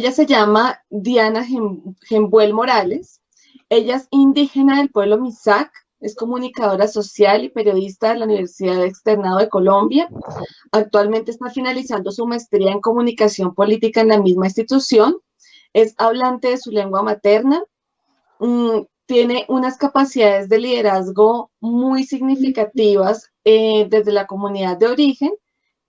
Ella se llama Diana Gembuel Morales. Ella es indígena del pueblo Misak, es comunicadora social y periodista de la Universidad Externado de Colombia. Actualmente está finalizando su maestría en comunicación política en la misma institución. Es hablante de su lengua materna. Tiene unas capacidades de liderazgo muy significativas desde la comunidad de origen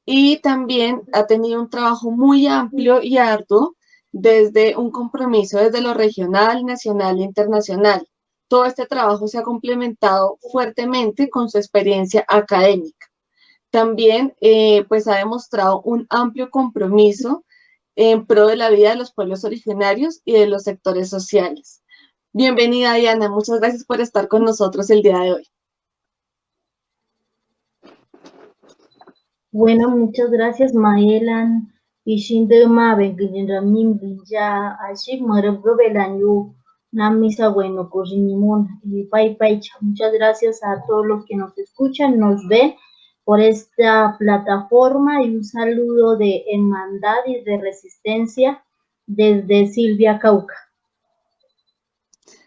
y también ha tenido un trabajo muy amplio y arduo desde un compromiso desde lo regional, nacional e internacional. Todo este trabajo se ha complementado fuertemente con su experiencia académica. También pues ha demostrado un amplio compromiso en pro de la vida de los pueblos originarios y de los sectores sociales. Bienvenida, Diana. Muchas gracias por estar con nosotros el día de hoy. Bueno, muchas gracias, Maelan. Ishinde Mabe, Guillermin, Villa, Ashik, Marebro, Belañu, Namisa, bueno, Cosinimón, y Pai Paicha. Muchas gracias a todos los que nos escuchan, nos ven por esta plataforma y un saludo de hermandad y de resistencia desde Silvia, Cauca.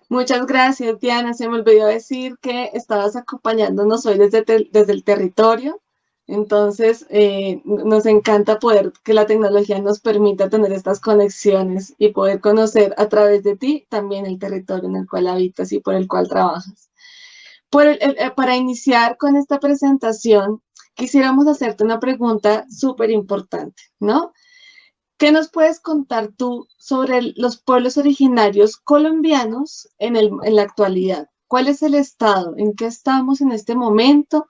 Muchas gracias, Diana. Se me olvidó decir que estabas acompañándonos hoy desde el territorio. Entonces, nos encanta poder que la tecnología nos permita tener estas conexiones y poder conocer a través de ti también el territorio en el cual habitas y por el cual trabajas. Para iniciar con esta presentación, quisiéramos hacerte una pregunta súper importante, ¿no? ¿Qué nos puedes contar tú sobre los pueblos originarios colombianos en la actualidad? ¿Cuál es el estado? ¿En qué estamos en este momento?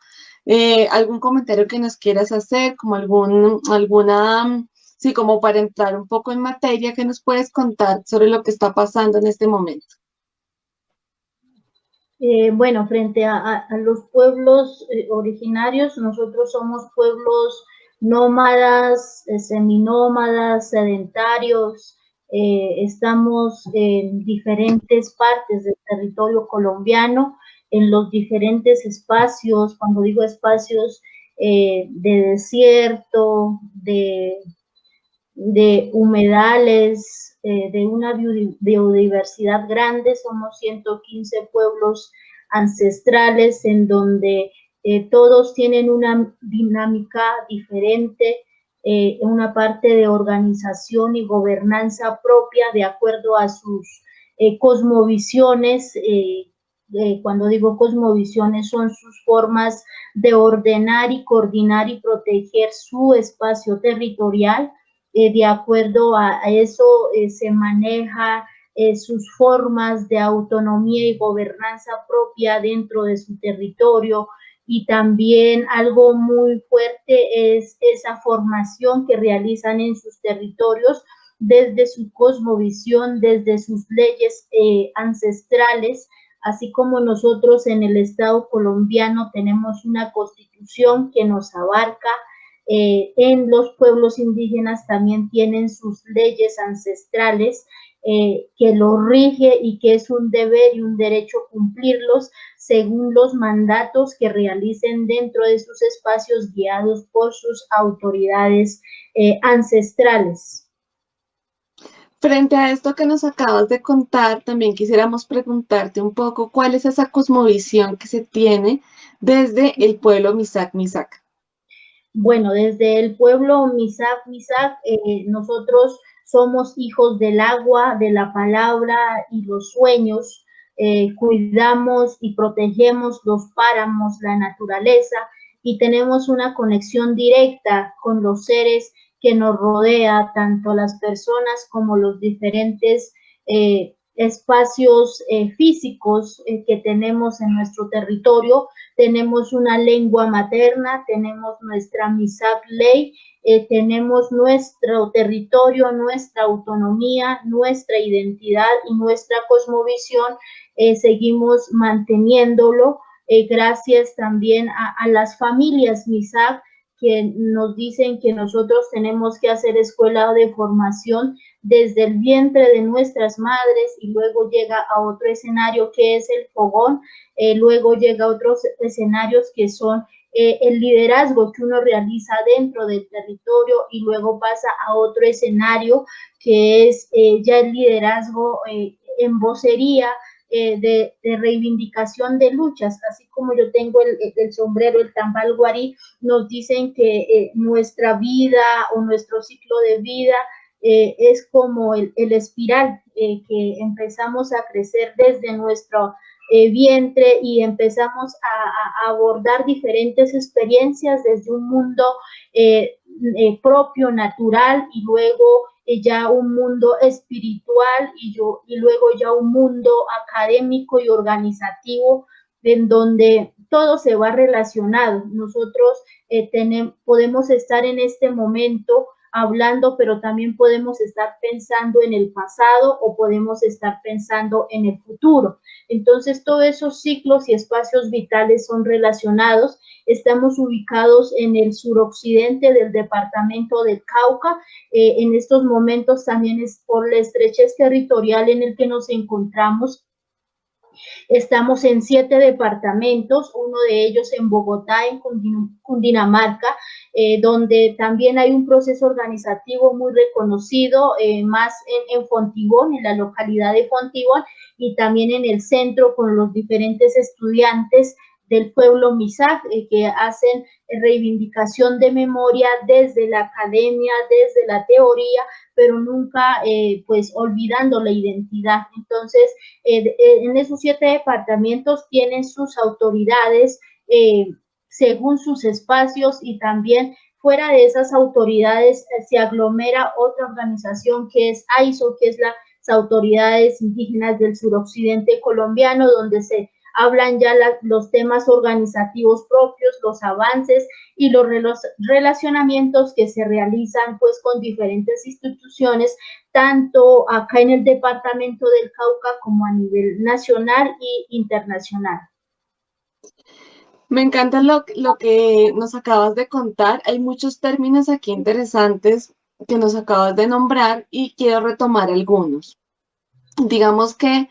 ¿Algún comentario que nos quieras hacer? Como sí, como para entrar un poco en materia, ¿qué nos puedes contar sobre lo que está pasando en este momento? Bueno, frente a los pueblos originarios, nosotros somos pueblos nómadas, seminómadas, sedentarios, estamos en diferentes partes del territorio colombiano, en los diferentes espacios, cuando digo espacios de desierto, de humedales, de una biodiversidad grande, somos 115 pueblos ancestrales en donde todos tienen una dinámica diferente, una parte de organización y gobernanza propia de acuerdo a sus cosmovisiones. Cuando digo cosmovisiones son sus formas de ordenar y coordinar y proteger su espacio territorial. De acuerdo a eso se maneja sus formas de autonomía y gobernanza propia dentro de su territorio, y también algo muy fuerte es esa formación que realizan en sus territorios desde su cosmovisión, desde sus leyes ancestrales, así como nosotros en el Estado colombiano tenemos una constitución que nos abarca. En los pueblos indígenas también tienen sus leyes ancestrales que lo rige y que es un deber y un derecho cumplirlos según los mandatos que realicen dentro de sus espacios guiados por sus autoridades ancestrales. Frente a esto que nos acabas de contar, también quisiéramos preguntarte un poco cuál es esa cosmovisión que se tiene desde el pueblo Misak Misak. Bueno, desde el pueblo Misak Misak, nosotros somos hijos del agua, de la palabra y los sueños. Cuidamos y protegemos los páramos, la naturaleza, y tenemos una conexión directa con los seres que nos rodea, tanto las personas como los diferentes espacios físicos que tenemos en nuestro territorio. Tenemos una lengua materna, tenemos nuestra Misak Ley, tenemos nuestro territorio, nuestra autonomía, nuestra identidad y nuestra cosmovisión, seguimos manteniéndolo, gracias también a las familias Misak, que nos dicen que nosotros tenemos que hacer escuela de formación desde el vientre de nuestras madres, y luego llega a otro escenario que es el fogón, luego llega a otros escenarios que son el liderazgo que uno realiza dentro del territorio y luego pasa a otro escenario que es ya el liderazgo en vocería, de reivindicación de luchas, así como yo tengo el sombrero, el tambal guarí, nos dicen que nuestra vida o nuestro ciclo de vida es como el espiral, que empezamos a crecer desde nuestro vientre y empezamos a abordar diferentes experiencias desde un mundo propio, natural, y luego ya un mundo espiritual y luego ya un mundo académico y organizativo en donde todo se va relacionado. Nosotros podemos estar en este momento hablando, pero también podemos estar pensando en el pasado o podemos estar pensando en el futuro. Entonces, todos esos ciclos y espacios vitales son relacionados. Estamos ubicados en el suroccidente del departamento del Cauca. En estos momentos también es por la estrechez territorial en el que nos encontramos. Estamos en 7 departamentos, uno de ellos en Bogotá, en Cundinamarca, donde también hay un proceso organizativo muy reconocido, más en Fontibón, en la localidad de Fontibón, y también en el centro con los diferentes estudiantes del pueblo Misak, que hacen reivindicación de memoria desde la academia, desde la teoría, pero nunca pues olvidando la identidad. Entonces, en esos 7 departamentos tienen sus autoridades según sus espacios, y también fuera de esas autoridades se aglomera otra organización que es AISO, que es las autoridades indígenas del suroccidente colombiano, donde se hablan ya los temas organizativos propios, los avances y los relacionamientos que se realizan pues con diferentes instituciones, tanto acá en el departamento del Cauca como a nivel nacional e internacional. Me encanta lo que nos acabas de contar. Hay muchos términos aquí interesantes que nos acabas de nombrar y quiero retomar algunos. Digamos que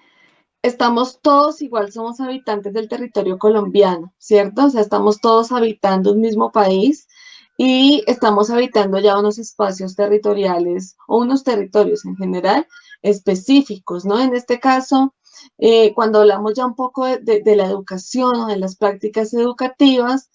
estamos todos igual, somos habitantes del territorio colombiano, ¿cierto? O sea, estamos todos habitando un mismo país y estamos habitando ya unos espacios territoriales o unos territorios en general específicos, ¿no? En este caso, cuando hablamos ya un poco de la educación o de las prácticas educativas,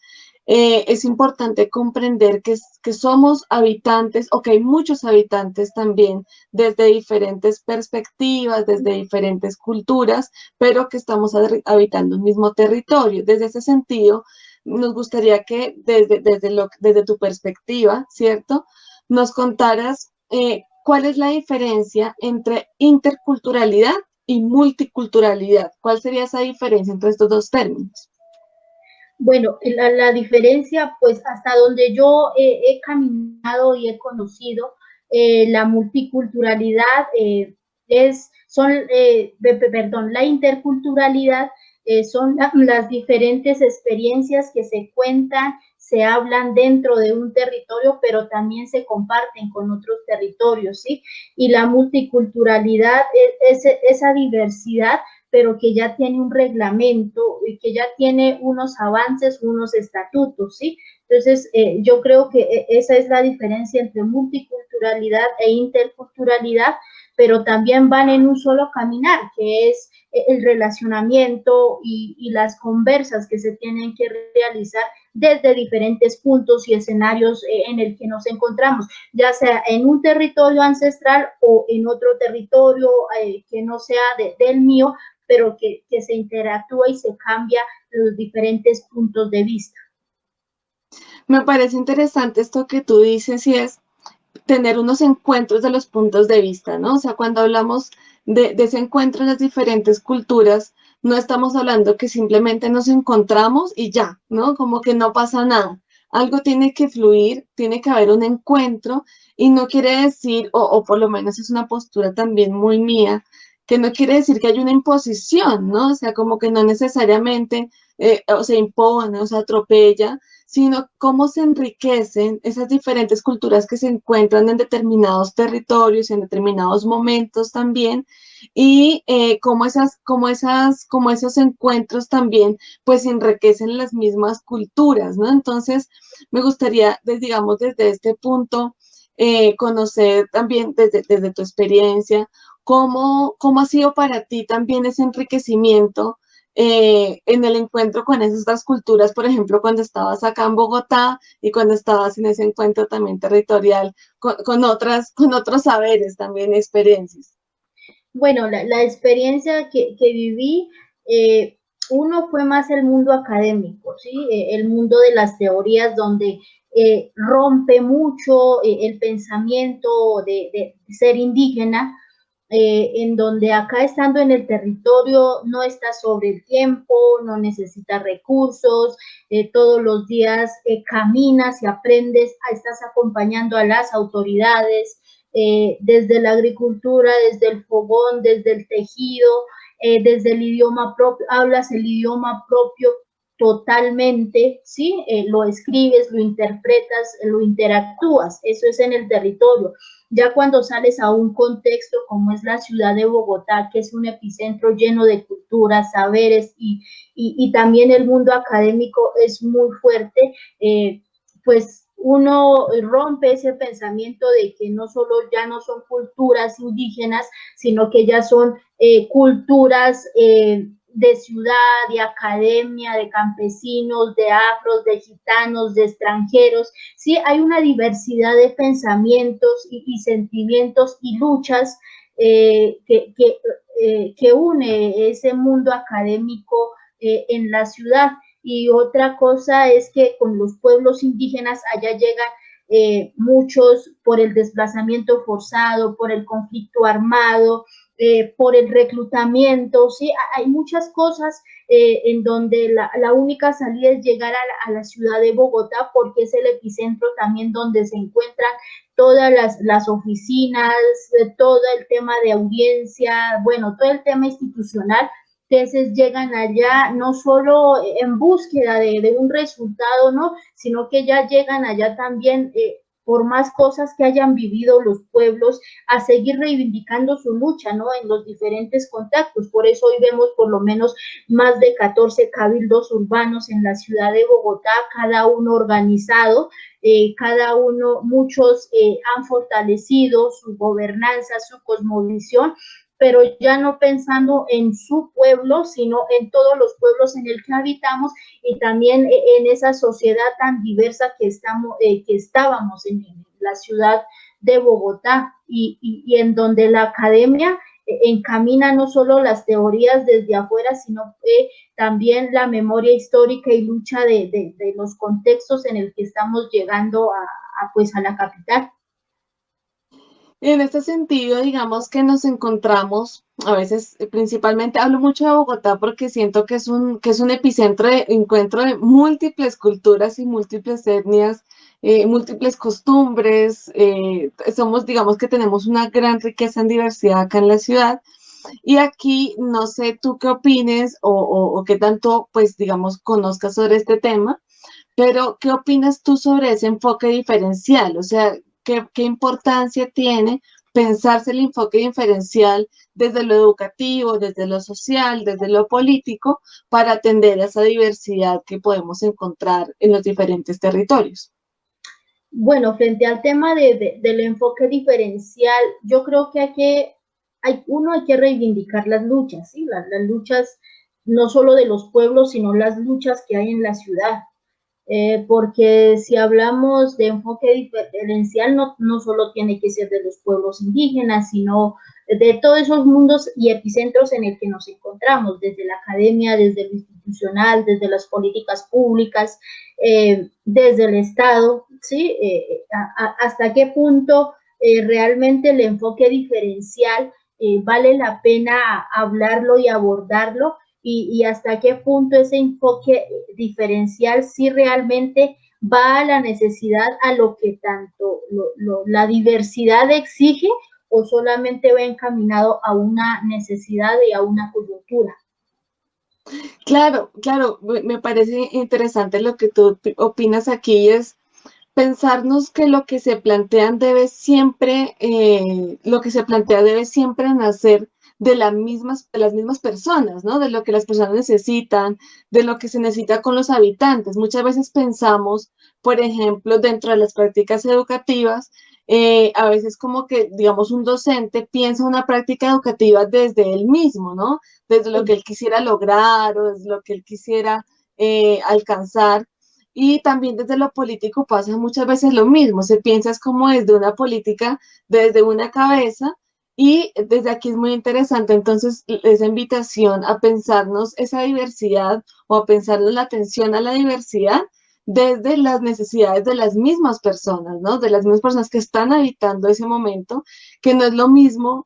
es importante comprender que somos habitantes o que hay muchos habitantes también desde diferentes perspectivas, desde diferentes culturas, pero que estamos habitando un mismo territorio. Desde ese sentido, nos gustaría que desde tu perspectiva, ¿cierto? Nos contaras cuál es la diferencia entre interculturalidad y multiculturalidad. ¿Cuál sería esa diferencia entre estos dos términos? Bueno, la diferencia, pues hasta donde yo he caminado y he conocido, la multiculturalidad perdón, la interculturalidad son las diferentes experiencias que se cuentan, se hablan dentro de un territorio, pero también se comparten con otros territorios, ¿sí? Y la multiculturalidad es esa diversidad, pero que ya tiene un reglamento y que ya tiene unos avances, unos estatutos, ¿sí? Entonces, yo creo que esa es la diferencia entre multiculturalidad e interculturalidad, pero también van en un solo caminar, que es el relacionamiento y las conversas que se tienen que realizar desde diferentes puntos y escenarios en el que nos encontramos, ya sea en un territorio ancestral o en otro territorio que no sea del mío, pero que se interactúa y se cambia los diferentes puntos de vista. Me parece interesante esto que tú dices y es tener unos encuentros de los puntos de vista, ¿no? O sea, cuando hablamos de ese encuentro en las diferentes culturas, no estamos hablando que simplemente nos encontramos y ya, ¿no? Como que no pasa nada. Algo tiene que fluir, tiene que haber un encuentro y no quiere decir, o por lo menos es una postura también muy mía, que no quiere decir que haya una imposición, ¿no? O sea, como que no necesariamente o se impone o se atropella, sino cómo se enriquecen esas diferentes culturas que se encuentran en determinados territorios, en determinados momentos también, y cómo esos encuentros también pues enriquecen las mismas culturas, ¿no? Entonces, me gustaría, digamos, desde este punto, conocer también desde tu experiencia, cómo ha sido para ti también ese enriquecimiento en el encuentro con esas culturas, por ejemplo, cuando estabas acá en Bogotá y cuando estabas en ese encuentro también territorial con otros saberes también, experiencias. Bueno, la experiencia que viví, uno fue más el mundo académico, ¿sí? El mundo de las teorías donde rompe mucho el pensamiento de ser indígena, en donde acá estando en el territorio no estás sobre el tiempo, no necesitas recursos, todos los días caminas y aprendes, estás acompañando a las autoridades, desde la agricultura, desde el fogón, desde el tejido, desde el idioma propio, hablas el idioma propio totalmente, ¿sí? Lo escribes, lo interpretas, lo interactúas, eso es en el territorio. Ya cuando sales a un contexto como es la ciudad de Bogotá, que es un epicentro lleno de culturas, saberes y también el mundo académico es muy fuerte, pues uno rompe ese pensamiento de que no solo ya no son culturas indígenas, sino que ya son culturas de ciudad, de academia, de campesinos, de afros, de gitanos, de extranjeros. Sí, hay una diversidad de pensamientos y sentimientos y luchas que une ese mundo académico en la ciudad. Y otra cosa es que con los pueblos indígenas allá llegan muchos por el desplazamiento forzado, por el conflicto armado, por el reclutamiento, ¿sí? Hay muchas cosas en donde la única salida es llegar a la ciudad de Bogotá porque es el epicentro también donde se encuentran todas las oficinas, todo el tema de audiencia, bueno, todo el tema institucional. Entonces llegan allá no solo en búsqueda de un resultado, ¿no? Sino que ya llegan allá también por más cosas que hayan vivido los pueblos, a seguir reivindicando su lucha, ¿no? En los diferentes contactos. Por eso hoy vemos por lo menos más de 14 cabildos urbanos en la ciudad de Bogotá, cada uno organizado, cada uno, muchos han fortalecido su gobernanza, su cosmovisión, pero ya no pensando en su pueblo, sino en todos los pueblos en el que habitamos y también en esa sociedad tan diversa que estábamos en la ciudad de Bogotá y en donde la academia encamina no solo las teorías desde afuera, sino también la memoria histórica y lucha de los contextos en el que estamos llegando pues a la capital. En este sentido, digamos que nos encontramos, a veces, principalmente hablo mucho de Bogotá porque siento que es un epicentro de encuentro de múltiples culturas y múltiples etnias, múltiples costumbres. Somos, digamos que tenemos una gran riqueza en diversidad acá en la ciudad. Y aquí, no sé tú qué opines o qué tanto, pues, digamos, conozcas sobre este tema, pero ¿qué opinas tú sobre ese enfoque diferencial? O sea, ¿qué importancia tiene pensarse el enfoque diferencial desde lo educativo, desde lo social, desde lo político, para atender a esa diversidad que podemos encontrar en los diferentes territorios? Bueno, frente al tema del enfoque diferencial, yo creo que hay que reivindicar las luchas, ¿sí? Las luchas no solo de los pueblos, sino las luchas que hay en la ciudad. Porque si hablamos de enfoque diferencial, no solo tiene que ser de los pueblos indígenas, sino de todos esos mundos y epicentros en el que nos encontramos, desde la academia, desde lo institucional, desde las políticas públicas, desde el Estado, ¿sí? Hasta qué punto realmente el enfoque diferencial vale la pena hablarlo y abordarlo, y hasta qué punto ese enfoque diferencial sí realmente va a la necesidad, a lo que tanto la diversidad exige, o solamente va encaminado a una necesidad y a una coyuntura. Claro, claro, me parece interesante lo que tú opinas aquí, es pensarnos que lo que se plantean debe siempre, lo que se plantea debe siempre nacer de las mismas personas, ¿no? De lo que las personas necesitan, de lo que se necesita con los habitantes. Muchas veces pensamos, por ejemplo, dentro de las prácticas educativas, a veces como que, digamos, un docente piensa una práctica educativa desde él mismo, ¿no? Desde lo que él quisiera lograr o desde lo que él quisiera alcanzar. Y también desde lo político pasa muchas veces lo mismo, se piensa es como desde una política, desde una cabeza, y desde aquí es muy interesante entonces esa invitación a pensarnos esa diversidad o a pensarnos la atención a la diversidad desde las necesidades de las mismas personas, ¿no? De las mismas personas que están habitando ese momento, que no es lo mismo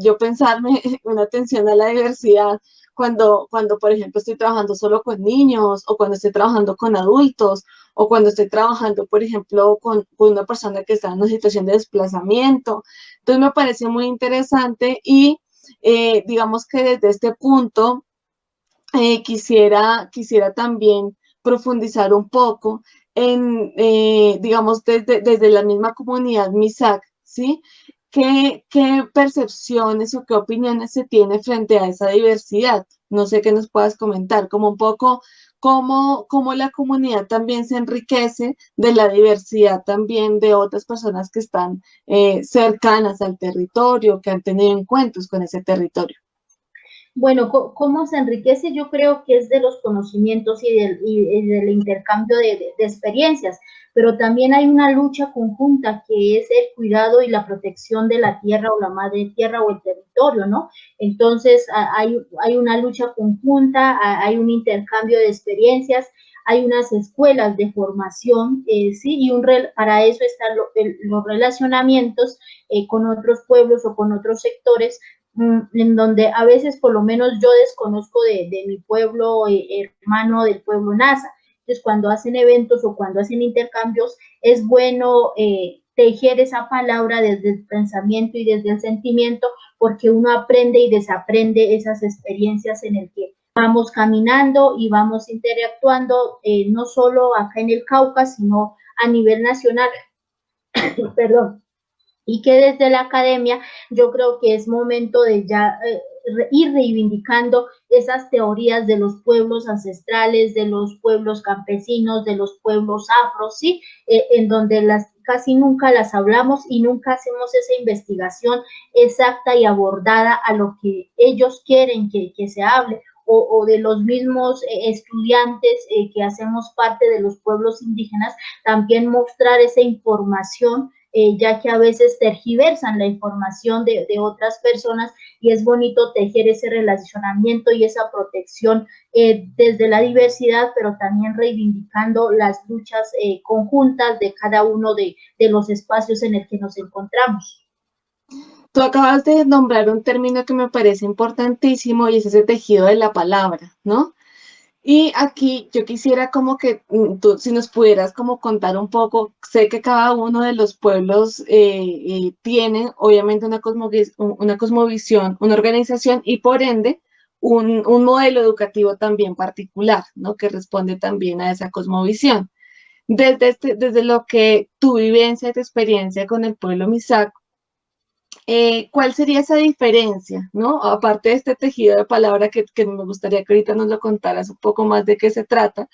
yo pensarme una atención a la diversidad cuando, por ejemplo, estoy trabajando solo con niños o cuando estoy trabajando con adultos o cuando estoy trabajando, por ejemplo, con una persona que está en una situación de desplazamiento. Entonces me parece muy interesante y digamos que desde este punto quisiera también profundizar un poco en, digamos, desde la misma comunidad MISAC, ¿sí? ¿Qué percepciones o qué opiniones se tiene frente a esa diversidad? No sé qué nos puedas comentar, como un poco cómo la comunidad también se enriquece de la diversidad también de otras personas que están cercanas al territorio, que han tenido encuentros con ese territorio. Bueno, ¿cómo se enriquece? Yo creo que es de los conocimientos y del intercambio de experiencias, pero también hay una lucha conjunta que es el cuidado y la protección de la tierra o la madre tierra o el territorio, ¿no? Entonces, hay una lucha conjunta, hay un intercambio de experiencias, hay unas escuelas de formación, ¿sí? Y para eso están los relacionamientos con otros pueblos o con otros sectores en donde a veces por lo menos yo desconozco de mi pueblo hermano, del pueblo NASA. Entonces, cuando hacen eventos o cuando hacen intercambios, es bueno tejer esa palabra desde el pensamiento y desde el sentimiento, porque uno aprende y desaprende esas experiencias en el que vamos caminando y vamos interactuando, no solo acá en el Cauca, sino a nivel nacional. Perdón, y que desde la academia yo creo que es momento de ya ir reivindicando esas teorías de los pueblos ancestrales, de los pueblos campesinos, de los pueblos afros, ¿sí? En donde casi nunca las hablamos y nunca hacemos esa investigación exacta y abordada a lo que ellos quieren que se hable. O de los mismos estudiantes que hacemos parte de los pueblos indígenas, también mostrar esa información ya que a veces tergiversan la información de otras personas y es bonito tejer ese relacionamiento y esa protección desde la diversidad, pero también reivindicando las luchas conjuntas de cada uno de los espacios en el que nos encontramos. Tú acabas de nombrar un término que me parece importantísimo y es ese tejido de la palabra, ¿no? Y aquí yo quisiera como que tú, si nos pudieras como contar un poco, sé que cada uno de los pueblos tiene obviamente una cosmovisión, una organización y por ende un modelo educativo también particular, ¿no? Que responde también a esa cosmovisión. Desde lo que tu vivencia y tu experiencia con el pueblo Misak, ¿cuál sería esa diferencia, ¿no? Aparte de este tejido de palabra que me gustaría que ahorita nos lo contaras un poco más de qué se trata,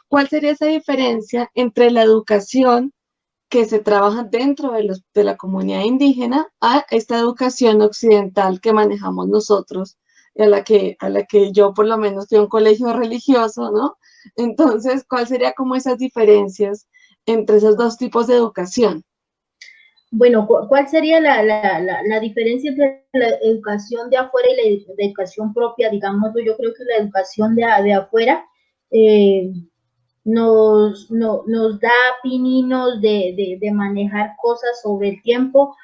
¿cuál sería esa diferencia entre la educación que se trabaja dentro de la comunidad indígena a esta educación occidental que manejamos nosotros, y a la que yo por lo menos fui a un colegio religioso, ¿no? Entonces, ¿cuál sería como esas diferencias entre esos dos tipos de educación? Bueno, ¿cuál sería la diferencia entre la educación de afuera y la educación propia? Digamos, yo creo que la educación de afuera eh, nos da pininos de manejar cosas sobre el tiempo,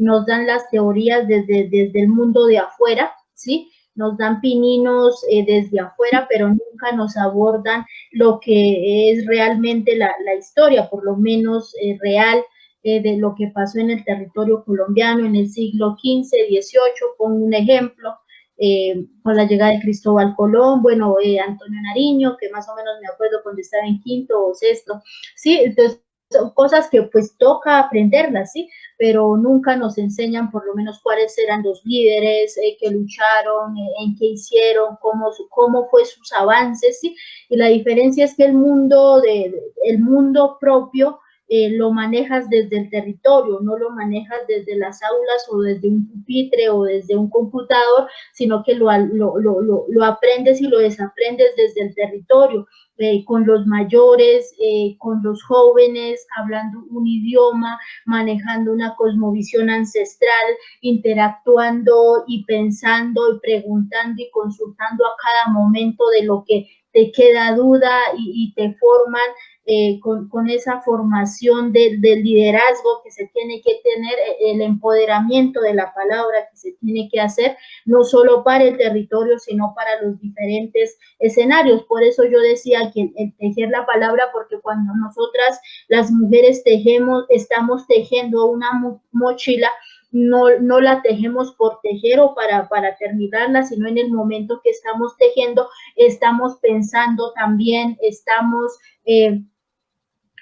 nos dan las teorías desde el mundo de afuera, ¿sí? Nos dan pininos desde afuera, pero nunca nos abordan lo que es realmente la historia, por lo menos real, de lo que pasó en el territorio colombiano en el siglo XV, XVIII, pongo un ejemplo, con la llegada de Cristóbal Colón, bueno, Antonio Nariño, que más o menos me acuerdo cuando estaba en quinto o sexto, ¿sí? Entonces, son cosas que pues toca aprenderlas, ¿sí? Pero nunca nos enseñan por lo menos cuáles eran los líderes que lucharon, en qué hicieron, cómo fue sus avances, ¿sí? Y la diferencia es que el mundo propio lo manejas desde el territorio, no lo manejas desde las aulas o desde un pupitre o desde un computador, sino que lo aprendes y lo desaprendes desde el territorio, con los mayores, con los jóvenes, hablando un idioma, manejando una cosmovisión ancestral, interactuando y pensando y preguntando y consultando a cada momento de lo que te queda duda y te forman con esa formación del liderazgo que se tiene que tener, el empoderamiento de la palabra que se tiene que hacer, no solo para el territorio, sino para los diferentes escenarios. Por eso yo decía que el tejer la palabra, porque cuando nosotras las mujeres tejemos, estamos tejiendo una mochila, no la tejemos por tejer o para terminarla, sino en el momento que estamos tejiendo, estamos pensando también, estamos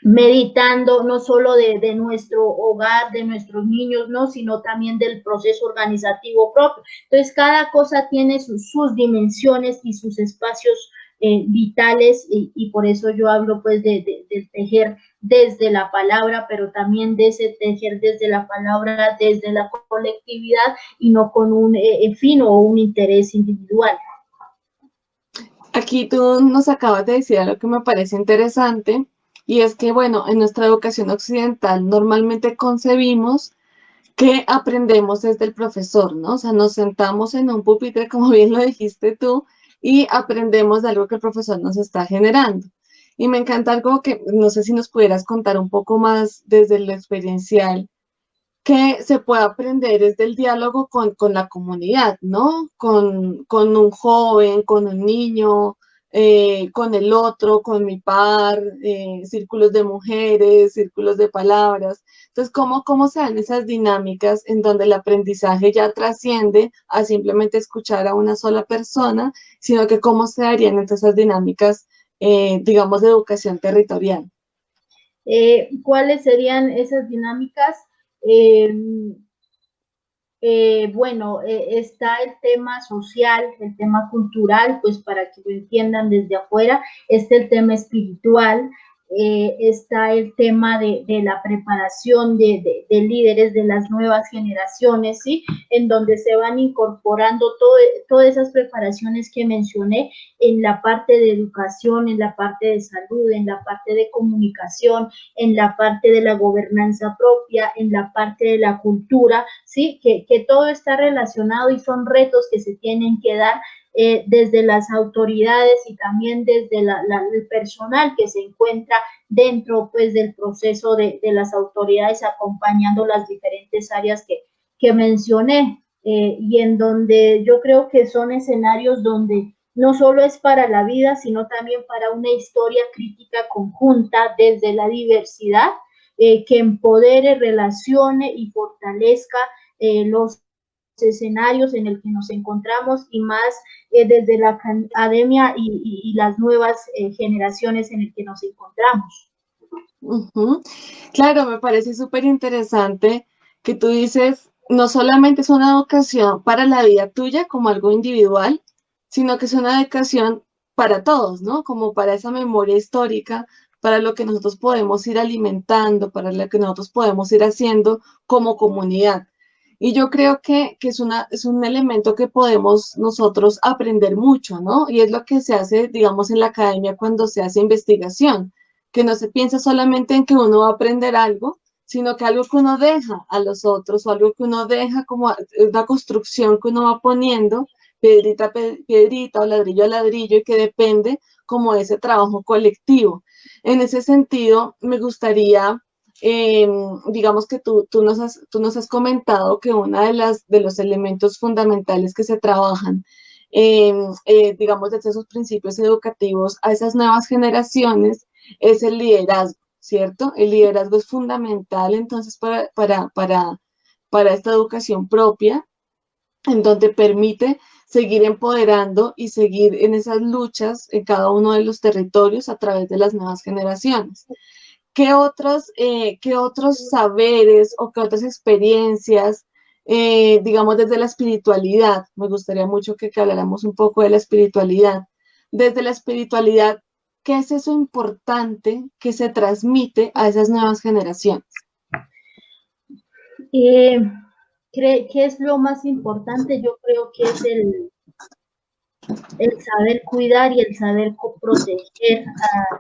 meditando no solo de nuestro hogar, de nuestros niños, no, sino también del proceso organizativo propio. Entonces, cada cosa tiene sus dimensiones y sus espacios vitales y por eso yo hablo pues de tejer desde la palabra, pero también de ese tejer desde la palabra, desde la colectividad y no con un fin o un interés individual. Aquí tú nos acabas de decir algo que me parece interesante, y es que, bueno, en nuestra educación occidental normalmente concebimos que aprendemos desde el profesor, ¿no? O sea, nos sentamos en un pupitre, como bien lo dijiste tú, y aprendemos de algo que el profesor nos está generando. Y me encanta algo que, no sé si nos pudieras contar un poco más desde lo experiencial, que se puede aprender desde el diálogo con la comunidad, ¿no? Con un joven, con un niño, con el otro, con mi par, círculos de mujeres, círculos de palabras. Entonces, ¿cómo se dan esas dinámicas en donde el aprendizaje ya trasciende a simplemente escuchar a una sola persona, sino que cómo se darían esas dinámicas, digamos, de educación territorial? ¿Cuáles serían esas dinámicas? Eh, bueno, está el tema social, el tema cultural, pues para que lo entiendan desde afuera, está el tema espiritual, está el tema de la preparación de líderes de las nuevas generaciones, ¿sí? En donde se van incorporando todas esas preparaciones que mencioné en la parte de educación, en la parte de salud, en la parte de comunicación, en la parte de la gobernanza propia, en la parte de la cultura, ¿sí? Que todo está relacionado y son retos que se tienen que dar desde las autoridades y también desde el personal que se encuentra dentro pues del proceso de las autoridades acompañando las diferentes áreas que mencioné y en donde yo creo que son escenarios donde no solo es para la vida, sino también para una historia crítica conjunta desde la diversidad que empodere, relacione y fortalezca los escenarios en el que nos encontramos y más desde la academia y las nuevas generaciones en el que nos encontramos. Ujú. Claro, me parece súper interesante que tú dices, no solamente es una educación para la vida tuya como algo individual, sino que es una educación para todos, ¿no? Como para esa memoria histórica, para lo que nosotros podemos ir alimentando, para lo que nosotros podemos ir haciendo como comunidad. Y yo creo que es un elemento que podemos nosotros aprender mucho, ¿no? Y es lo que se hace, digamos, en la academia cuando se hace investigación, que no se piensa solamente en que uno va a aprender algo, sino que algo que uno deja a los otros o algo que uno deja como una construcción que uno va poniendo, piedrita a piedrita o ladrillo a ladrillo y que depende como de ese trabajo colectivo. En ese sentido, me gustaría, digamos que tú nos has comentado que una de los elementos fundamentales que se trabajan, digamos, desde esos principios educativos a esas nuevas generaciones, es el liderazgo, ¿cierto? El liderazgo es fundamental entonces para esta educación propia, en donde permite seguir empoderando y seguir en esas luchas en cada uno de los territorios a través de las nuevas generaciones. Qué otros saberes o qué otras experiencias, digamos, desde la espiritualidad? Me gustaría mucho que habláramos un poco de la espiritualidad. Desde la espiritualidad, ¿qué es eso importante que se transmite a esas nuevas generaciones? ¿Qué es lo más importante? Yo creo que es el saber cuidar y el saber proteger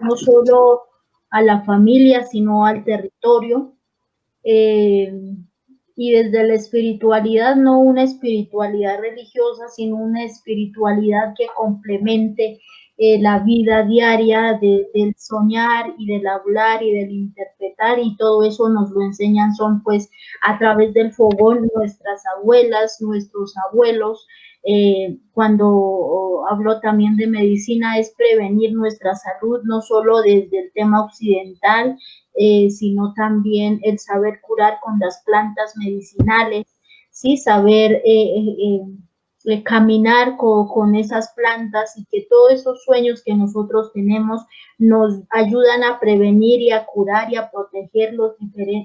no solo a la familia, sino al territorio. Y desde la espiritualidad, no una espiritualidad religiosa, sino una espiritualidad que complemente la vida diaria del soñar y del hablar y del interpretar, y todo eso nos lo enseñan, son pues a través del fogón nuestras abuelas, nuestros abuelos. Cuando hablo también de medicina, es prevenir nuestra salud, no solo desde el tema occidental, sino también el saber curar con las plantas medicinales, ¿sí? Saber caminar con esas plantas, y que todos esos sueños que nosotros tenemos nos ayudan a prevenir y a curar y a proteger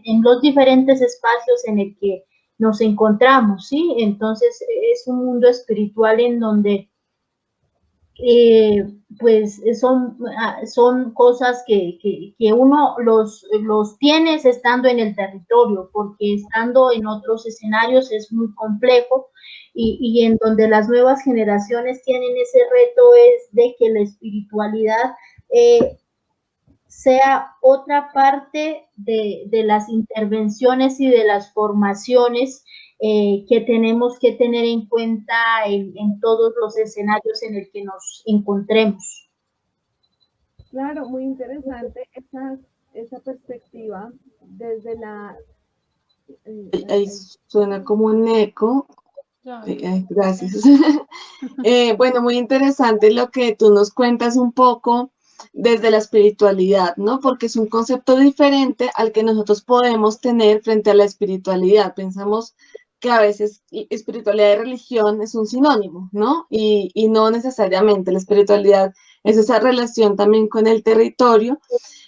en los diferentes espacios en el que nos encontramos, ¿sí? Entonces es un mundo espiritual en donde pues son cosas que uno los tienes estando en el territorio, porque estando en otros escenarios es muy complejo, y en donde las nuevas generaciones tienen ese reto es de que la espiritualidad sea otra parte de las intervenciones y de las formaciones que tenemos que tener en cuenta en todos los escenarios en el que nos encontremos. Claro, muy interesante esa perspectiva desde la... Ahí suena como un eco. Gracias. Bueno, muy interesante lo que tú nos cuentas un poco desde la espiritualidad, ¿no? Porque es un concepto diferente al que nosotros podemos tener frente a la espiritualidad. Pensamos que a veces espiritualidad y religión es un sinónimo, ¿no? Y no necesariamente. La espiritualidad es esa relación también con el territorio.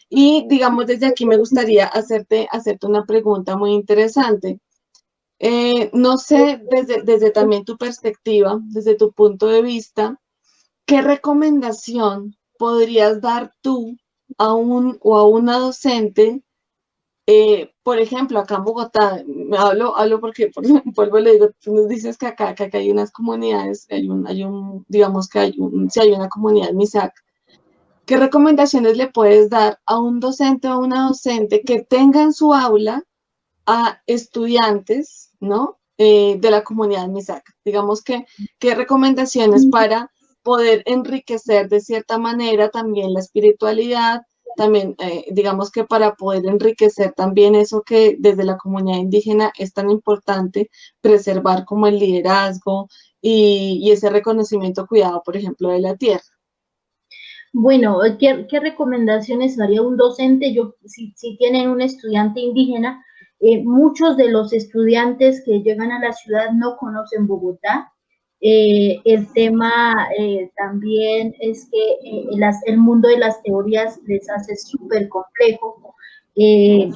Y digamos, desde aquí me gustaría hacerte una pregunta muy interesante. No sé, desde también tu perspectiva, desde tu punto de vista, ¿qué recomendación podrías dar tú a un o a una docente? Por ejemplo, acá en Bogotá, hablo porque vuelvo y le digo, tú nos dices que acá hay unas comunidades, digamos que si hay una comunidad MISAC. ¿Qué recomendaciones le puedes dar a un docente o a una docente que tenga en su aula a estudiantes, ¿no? De la comunidad MISAC? Digamos que, ¿qué recomendaciones para poder enriquecer de cierta manera también la espiritualidad? También, digamos que para poder enriquecer también eso que desde la comunidad indígena es tan importante preservar, como el liderazgo y ese reconocimiento, cuidado, por ejemplo, de la tierra. Bueno, ¿qué recomendaciones haría un docente? Si tienen un estudiante indígena, muchos de los estudiantes que llegan a la ciudad no conocen Bogotá. El tema también es que el mundo de las teorías les hace súper complejo. Si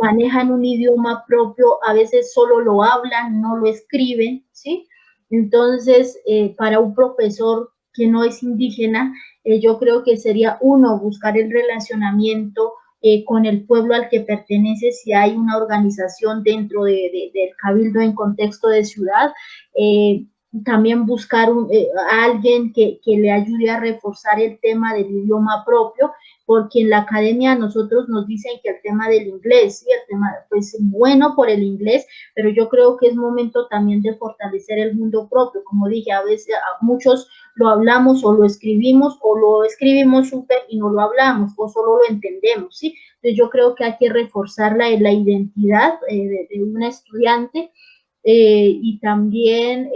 manejan un idioma propio, a veces solo lo hablan, no lo escriben, ¿sí? Entonces, para un profesor que no es indígena, yo creo que sería uno, buscar el relacionamiento con el pueblo al que pertenece, si hay una organización dentro del cabildo en contexto de ciudad. También buscar a alguien que le ayude a reforzar el tema del idioma propio, porque en la academia a nosotros nos dicen que el tema del inglés, ¿sí? El tema, pues bueno por el inglés, pero yo creo que es momento también de fortalecer el mundo propio. Como dije, a veces a muchos lo hablamos o lo escribimos súper y no lo hablamos, o solo lo entendemos, ¿sí? Entonces yo creo que hay que reforzar la identidad de un estudiante, y también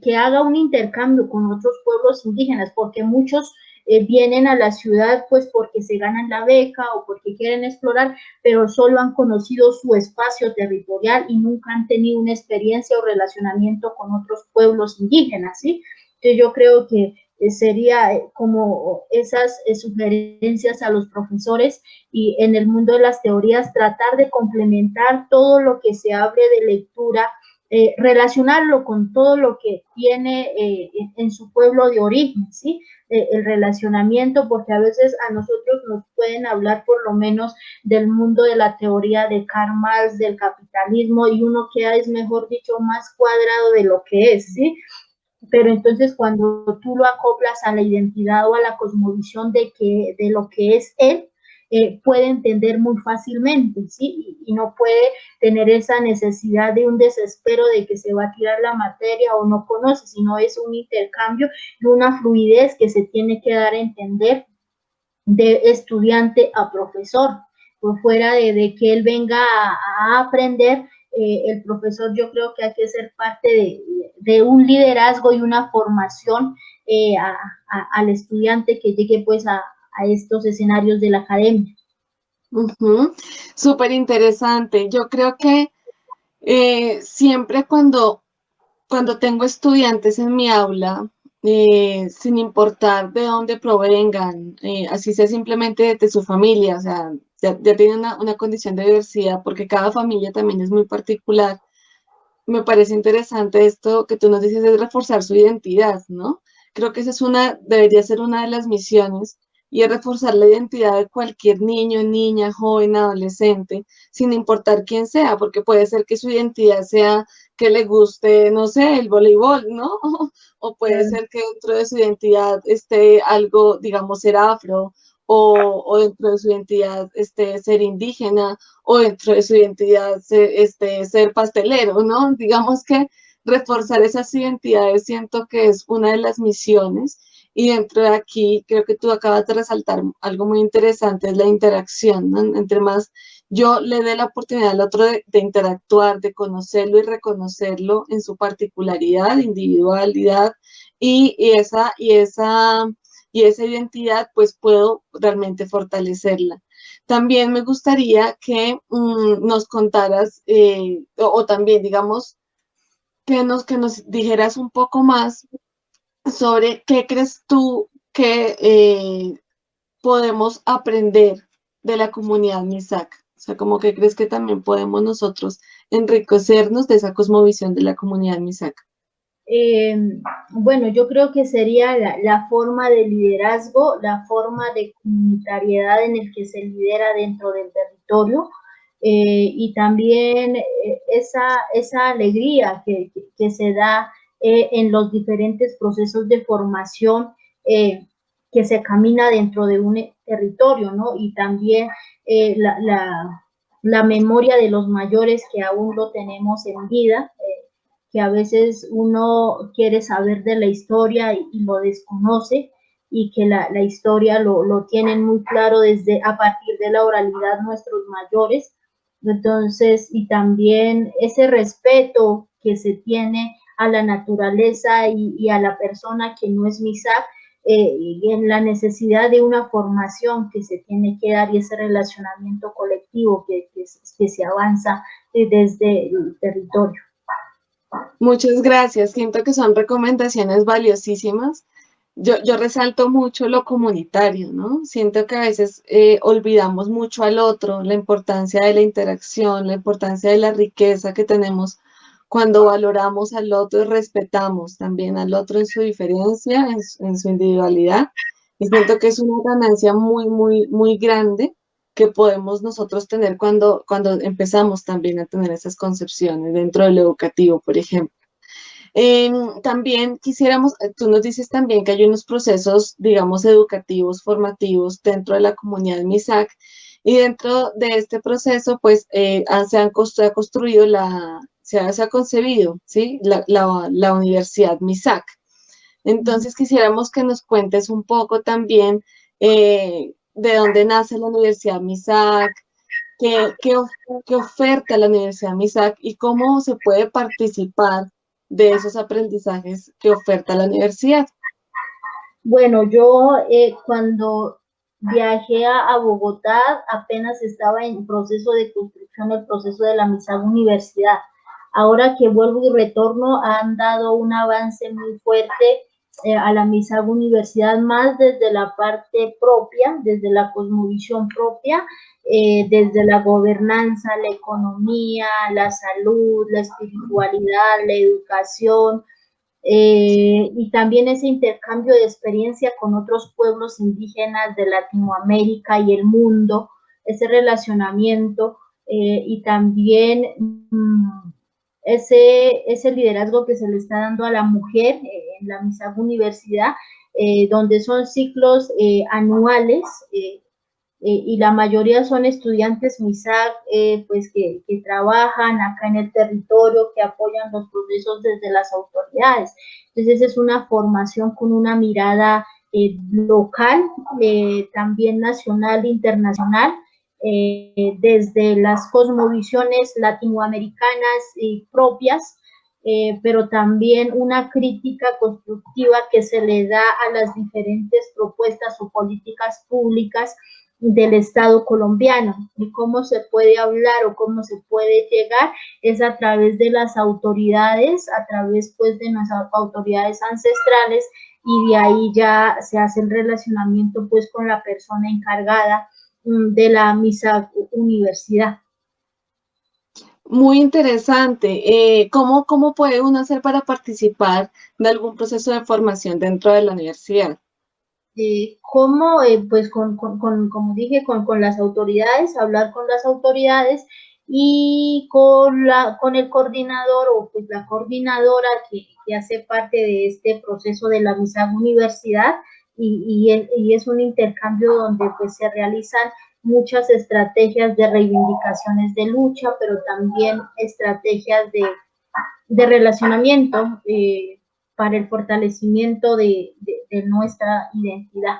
que haga un intercambio con otros pueblos indígenas, porque muchos vienen a la ciudad pues porque se ganan la beca o porque quieren explorar, pero solo han conocido su espacio territorial y nunca han tenido una experiencia o relacionamiento con otros pueblos indígenas, ¿sí? Entonces yo creo que sería como esas sugerencias a los profesores y en el mundo de las teorías tratar de complementar todo lo que se hable de lectura, relacionarlo con todo lo que tiene en su pueblo de origen, ¿sí? El relacionamiento, porque a veces a nosotros nos pueden hablar por lo menos del mundo de la teoría de Karl Marx, del capitalismo, y uno queda, es mejor dicho, más cuadrado de lo que es, ¿sí? Pero entonces cuando tú lo acoplas a la identidad o a la cosmovisión de lo que es él, puede entender muy fácilmente, ¿sí? Y no puede tener esa necesidad de un desespero de que se va a tirar la materia o no conoce, sino es un intercambio y una fluidez que se tiene que dar a entender de estudiante a profesor, por fuera de que él venga a aprender, el profesor yo creo que hay que ser parte de un liderazgo y una formación al estudiante que llegue pues a estos escenarios de la academia. Súper interesante. Yo creo que siempre cuando tengo estudiantes en mi aula, sin importar de dónde provengan, así sea simplemente de su familia, o sea, ya tienen una condición de diversidad, porque cada familia también es muy particular. Me parece interesante esto que tú nos dices, es reforzar su identidad, ¿no? Creo que esa debería ser una de las misiones, y es reforzar la identidad de cualquier niño, niña, joven, adolescente, sin importar quién sea, porque puede ser que su identidad sea que le guste, no sé, el voleibol, ¿no? O puede ser que dentro de su identidad esté algo, digamos, ser afro, o dentro de su identidad esté ser indígena, o dentro de su identidad ser pastelero, ¿no? Digamos que reforzar esas identidades siento que es una de las misiones, y dentro de aquí creo que tú acabas de resaltar algo muy interesante, es la interacción, ¿no? Entre más yo le dé la oportunidad al otro de interactuar, de conocerlo y reconocerlo en su particularidad, individualidad, y esa identidad, pues puedo realmente fortalecerla. También me gustaría que nos contaras, o también, digamos, que nos dijeras un poco más sobre qué crees tú que podemos aprender de la comunidad MISAC. O sea, como que crees que también podemos nosotros enriquecernos de esa cosmovisión de la comunidad MISAC. Eh, bueno, yo creo que sería la forma de liderazgo, la forma de comunitariedad en el que se lidera dentro del territorio, y también esa alegría que se da en los diferentes procesos de formación que se camina dentro de un territorio, ¿no? Y también la memoria de los mayores que aún lo tenemos en vida, que a veces uno quiere saber de la historia y lo desconoce, y que la historia lo tienen muy claro desde a partir de la oralidad nuestros mayores. Entonces, y también ese respeto que se tiene a la naturaleza y a la persona que no es MISAC, y en la necesidad de una formación que se tiene que dar y ese relacionamiento colectivo que se avanza desde el territorio. Muchas gracias. Siento que son recomendaciones valiosísimas. Yo resalto mucho lo comunitario, ¿no? Siento que a veces olvidamos mucho al otro, la importancia de la interacción, la importancia de la riqueza que tenemos cuando valoramos al otro y respetamos también al otro en su diferencia, en su individualidad. Y siento que es una ganancia muy, muy, muy grande que podemos nosotros tener cuando empezamos también a tener esas concepciones dentro del educativo, por ejemplo. También quisiéramos, tú nos dices también que hay unos procesos, digamos, educativos, formativos dentro de la comunidad MISAC, y dentro de este proceso, pues, se ha construido se ha concebido, ¿sí? La Universidad MISAC. Entonces, quisiéramos que nos cuentes un poco también de dónde nace la Universidad MISAC, qué oferta la Universidad MISAC y cómo se puede participar de esos aprendizajes que oferta la universidad. Bueno, yo cuando viajé a Bogotá apenas estaba en proceso de construcción el proceso de la MISAG Universidad. Ahora que vuelvo y retorno han dado un avance muy fuerte a la MISAG Universidad, más desde la parte propia, desde la cosmovisión propia, desde la gobernanza, la economía, la salud, la espiritualidad, la educación, y también ese intercambio de experiencia con otros pueblos indígenas de Latinoamérica y el mundo, ese relacionamiento, y también ese liderazgo que se le está dando a la mujer en la MISAG Universidad, donde son ciclos anuales, y la mayoría son estudiantes MISAC, pues que trabajan acá en el territorio, que apoyan los procesos desde las autoridades. Entonces es una formación con una mirada local, también nacional, internacional, desde las cosmovisiones latinoamericanas y propias, pero también una crítica constructiva que se le da a las diferentes propuestas o políticas públicas del Estado colombiano. Y cómo se puede hablar o cómo se puede llegar es a través de las autoridades, a través pues de nuestras autoridades ancestrales, y de ahí ya se hace el relacionamiento pues con la persona encargada de la MISAG Universidad. Muy interesante. ¿Cómo puede uno hacer para participar de algún proceso de formación dentro de la universidad? Cómo, pues como dije, con las autoridades, hablar con las autoridades y con el coordinador o pues la coordinadora que hace parte de este proceso de la MISAG Universidad, y es un intercambio donde pues se realizan muchas estrategias de reivindicaciones de lucha, pero también estrategias de relacionamiento, para el fortalecimiento de nuestra identidad.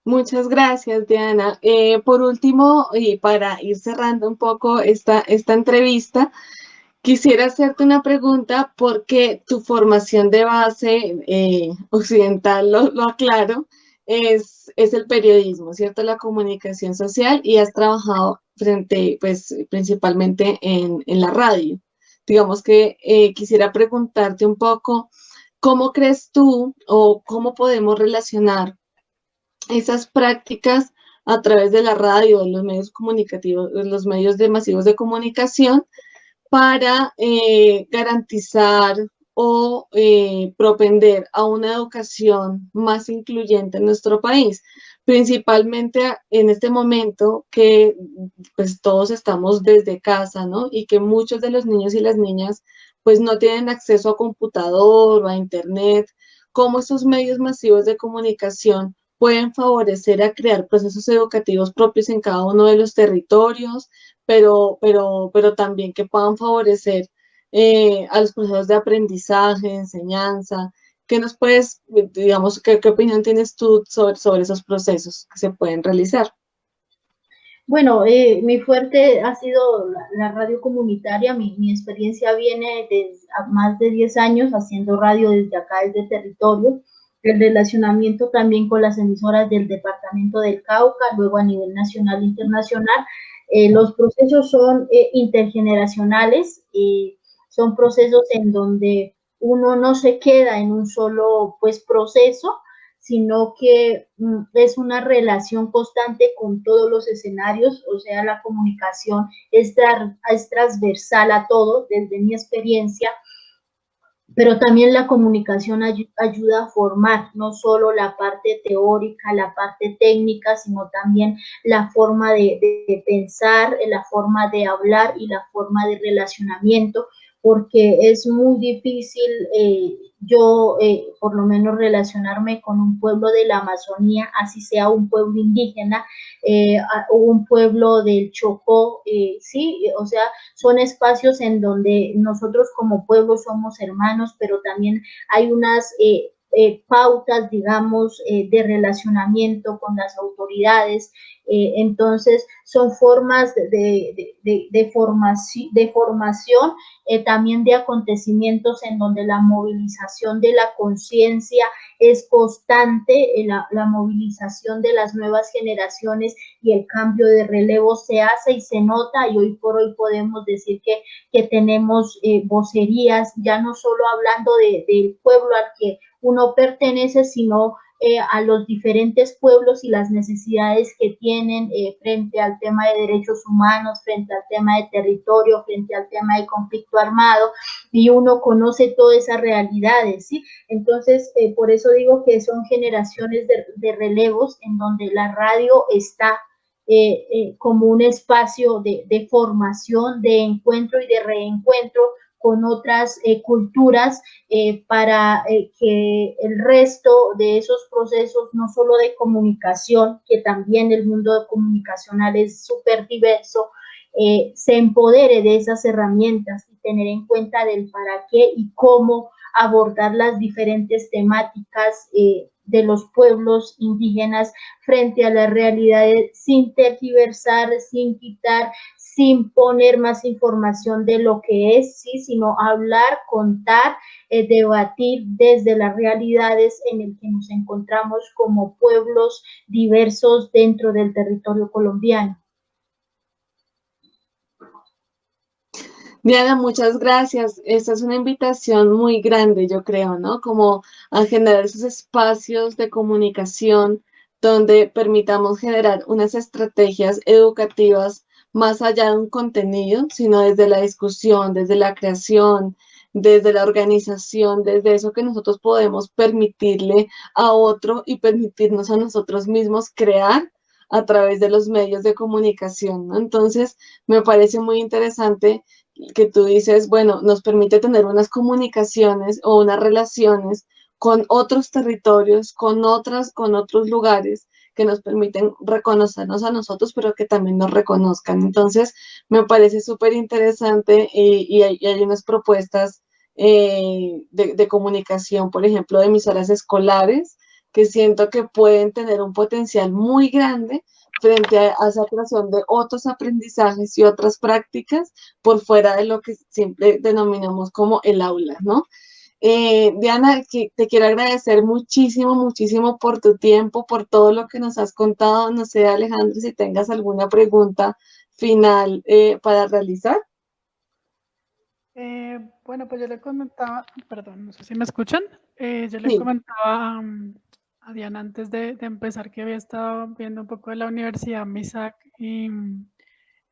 Muchas gracias, Diana. Por último, y para ir cerrando un poco esta entrevista, quisiera hacerte una pregunta porque tu formación de base occidental, lo aclaro, es el periodismo, ¿cierto? La comunicación social y has trabajado pues, principalmente en la radio. Digamos que quisiera preguntarte un poco, ¿cómo crees tú o cómo podemos relacionar esas prácticas a través de la radio, de los medios comunicativos, de los medios masivos de comunicación para garantizar o propender a una educación más incluyente en nuestro país, principalmente en este momento que pues todos estamos desde casa, ¿no? Y que muchos de los niños y las niñas pues no tienen acceso a computador o a internet, cómo estos medios masivos de comunicación pueden favorecer a crear procesos educativos propios en cada uno de los territorios, pero también que puedan favorecer a los procesos de aprendizaje, de enseñanza. ¿Qué nos puedes, digamos, qué opinión tienes tú sobre esos procesos que se pueden realizar? Bueno, mi fuerte ha sido la radio comunitaria. Mi experiencia viene de más de 10 años haciendo radio desde acá, desde territorio. El relacionamiento también con las emisoras del departamento del Cauca, luego a nivel nacional e internacional. Los procesos son intergeneracionales, son procesos en donde uno no se queda en un solo pues proceso, sino que es una relación constante con todos los escenarios. O sea, la comunicación es transversal a todo, desde mi experiencia, pero también la comunicación ayuda a formar no solo la parte teórica, la parte técnica, sino también la forma de pensar, la forma de hablar y la forma de relacionamiento, porque es muy difícil yo, por lo menos, relacionarme con un pueblo de la Amazonía, así sea un pueblo indígena o un pueblo del Chocó, sí, o sea, son espacios en donde nosotros como pueblo somos hermanos, pero también hay unas pautas, digamos, de relacionamiento con las autoridades, Entonces, son formas de formación, también de acontecimientos en donde la movilización de la conciencia es constante, la movilización de las nuevas generaciones y el cambio de relevo se hace y se nota, y hoy por hoy podemos decir que tenemos vocerías, ya no solo hablando del pueblo al que uno pertenece, sino a los diferentes pueblos y las necesidades que tienen frente al tema de derechos humanos, frente al tema de territorio, frente al tema de conflicto armado, y uno conoce todas esas realidades, ¿sí? Entonces, por eso digo que son generaciones de relevos en donde la radio está como un espacio de formación, de encuentro y de reencuentro con otras culturas, para que el resto de esos procesos, no solo de comunicación, que también el mundo comunicacional es súper diverso, se empodere de esas herramientas y tener en cuenta del para qué y cómo abordar las diferentes temáticas de los pueblos indígenas frente a las realidades, sin tergiversar, sin quitar, sin poner más información de lo que es, ¿sí? Sino hablar, contar, debatir desde las realidades en el que nos encontramos como pueblos diversos dentro del territorio colombiano. Diana, muchas gracias. Esta es una invitación muy grande, yo creo, ¿no? Como a generar esos espacios de comunicación donde permitamos generar unas estrategias educativas más allá de un contenido, sino desde la discusión, desde la creación, desde la organización, desde eso que nosotros podemos permitirle a otro y permitirnos a nosotros mismos crear a través de los medios de comunicación, ¿no? Entonces, me parece muy interesante que tú dices, bueno, nos permite tener unas comunicaciones o unas relaciones con otros territorios, con otros lugares que nos permiten reconocernos a nosotros, pero que también nos reconozcan. Entonces, me parece súper interesante y hay unas propuestas de comunicación, por ejemplo, de emisoras escolares, que siento que pueden tener un potencial muy grande frente a esa creación de otros aprendizajes y otras prácticas por fuera de lo que siempre denominamos como el aula, ¿no? Diana, que te quiero agradecer muchísimo, muchísimo por tu tiempo, por todo lo que nos has contado. No sé, Alejandro, si tengas alguna pregunta final para realizar. Bueno, pues yo le comentaba, perdón, no sé si me escuchan, yo le Sí. comentaba a Diana antes de empezar que había estado viendo un poco de la Universidad MISAC y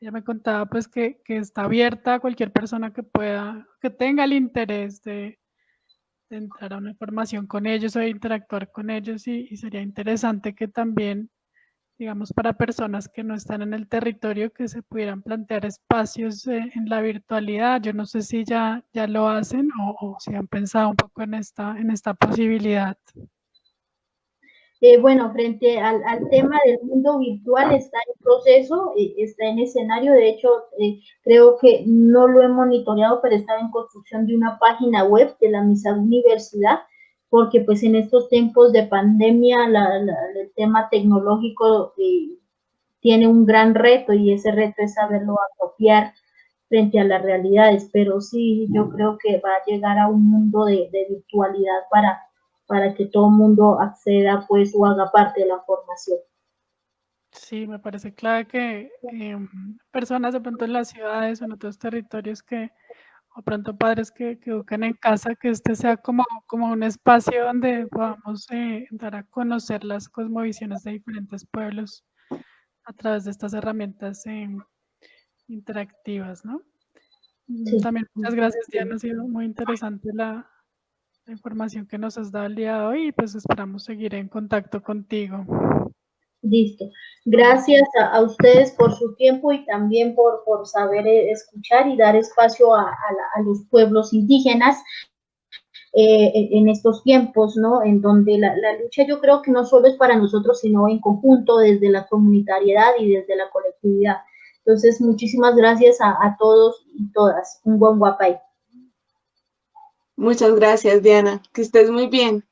ella me contaba pues que está abierta a cualquier persona que pueda, que tenga el interés de entrar a una formación con ellos o de interactuar con ellos y sería interesante que también, digamos, para personas que no están en el territorio, que se pudieran plantear espacios en la virtualidad. Yo no sé si ya lo hacen o si han pensado un poco en esta posibilidad. Bueno, frente al tema del mundo virtual está en proceso, está en escenario. De hecho, creo que no lo he monitoreado, pero está en construcción de una página web de la misma universidad, porque pues en estos tiempos de pandemia el tema tecnológico tiene un gran reto, y ese reto es saberlo apropiar frente a las realidades. Pero sí, yo creo que va a llegar a un mundo de virtualidad para que todo el mundo acceda pues o haga parte de la formación. Sí, me parece clave que personas de pronto en las ciudades o en otros territorios o pronto padres que educan en casa, que este sea como un espacio donde podamos dar a conocer las cosmovisiones de diferentes pueblos a través de estas herramientas interactivas, ¿no? Sí. También muchas gracias, Diana, ha sido muy interesante la información que nos has dado el día de hoy y pues esperamos seguir en contacto contigo. Listo. Gracias a ustedes por su tiempo y también por saber escuchar y dar espacio a los pueblos indígenas en estos tiempos, ¿no? En donde la lucha, yo creo que no solo es para nosotros, sino en conjunto, desde la comunitariedad y desde la colectividad. Entonces, muchísimas gracias a todos y todas. Un buen guapay. Muchas gracias, Diana. Que estés muy bien.